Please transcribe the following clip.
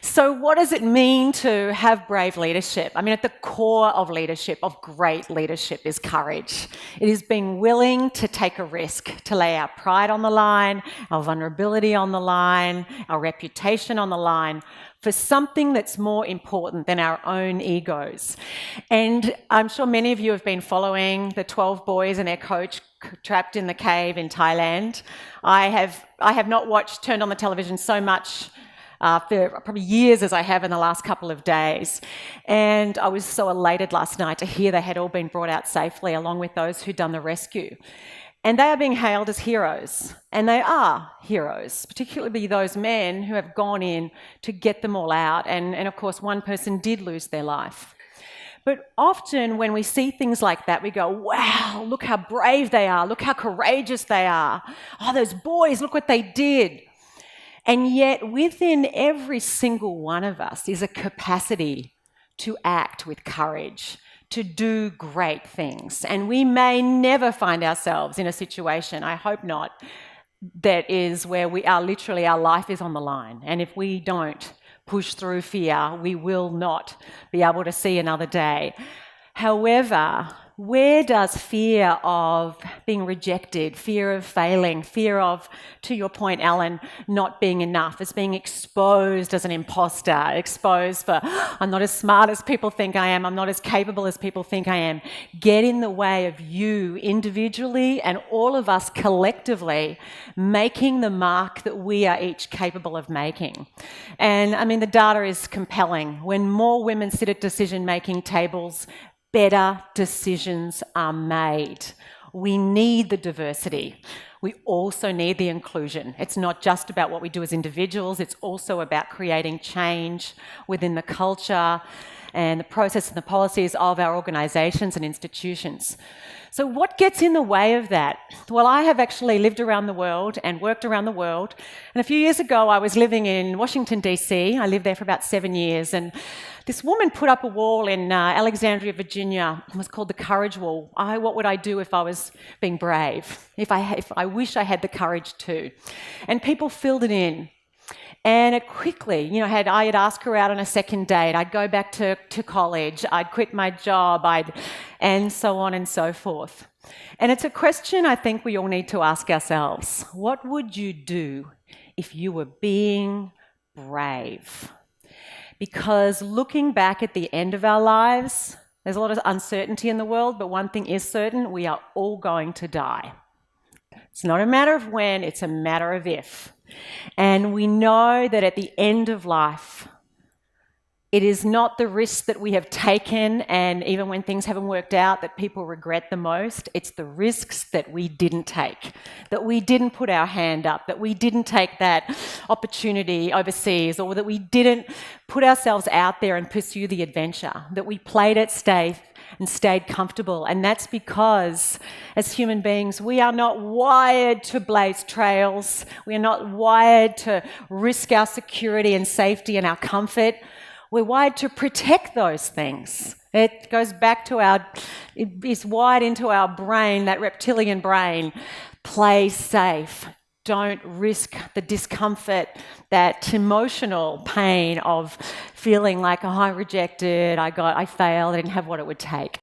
So what does it mean to have brave leadership? I mean, at the core of leadership, of great leadership, is courage. It is being willing to take a risk, to lay our pride on the line, our vulnerability on the line, our reputation on the line, for something that's more important than our own egos. And I'm sure many of you have been following the 12 boys and their coach trapped in the cave in Thailand. I have not turned on the television so much for probably years as I have in the last couple of days. And I was so elated last night to hear they had all been brought out safely, along with those who'd done the rescue. And they are being hailed as heroes. And they are heroes, particularly those men who have gone in to get them all out. And of course, one person did lose their life. But often when we see things like that, we go, wow, look how brave they are. Look how courageous they are. Oh, those boys, look what they did. And yet within every single one of us is a capacity to act with courage, to do great things. And we may never find ourselves in a situation, I hope not, that is where our life is on the line. And if we don't push through fear, we will not be able to see another day. However, where does fear of being rejected, fear of failing, fear of, to your point, Alan, not being enough, as being exposed as an imposter, exposed for, I'm not as smart as people think I am, I'm not as capable as people think I am, get in the way of you individually and all of us collectively making the mark that we are each capable of making? And I mean, the data is compelling. When more women sit at decision-making tables, better decisions are made. We need the diversity. We also need the inclusion. It's not just about what we do as individuals, it's also about creating change within the culture and the process and the policies of our organisations and institutions. So what gets in the way of that? Well, I have actually lived around the world and worked around the world. And a few years ago, I was living in Washington, DC. I lived there for about 7 years. And this woman put up a wall in Alexandria, Virginia. It was called the Courage Wall. What would I do if I was being brave? If I wish I had the courage to. And people filled it in. And it quickly, I'd ask her out on a second date, I'd go back to college, I'd quit my job, and so on and so forth. And it's a question I think we all need to ask ourselves. What would you do if you were being brave? Because looking back at the end of our lives, there's a lot of uncertainty in the world, but one thing is certain, we are all going to die. It's not a matter of when, it's a matter of if. And we know that at the end of life, it is not the risks that we have taken, and even when things haven't worked out, that people regret the most. It's the risks that we didn't take, that we didn't put our hand up, that we didn't take that opportunity overseas, or that we didn't put ourselves out there and pursue the adventure, that we played it safe and stayed comfortable. And that's because, as human beings, we are not wired to blaze trails. We are not wired to risk our security and safety and our comfort. We're wired to protect those things. It goes back to it is wired into our brain, that reptilian brain. Play safe. Don't risk the discomfort, that emotional pain of feeling like, oh, I rejected, I failed, I didn't have what it would take.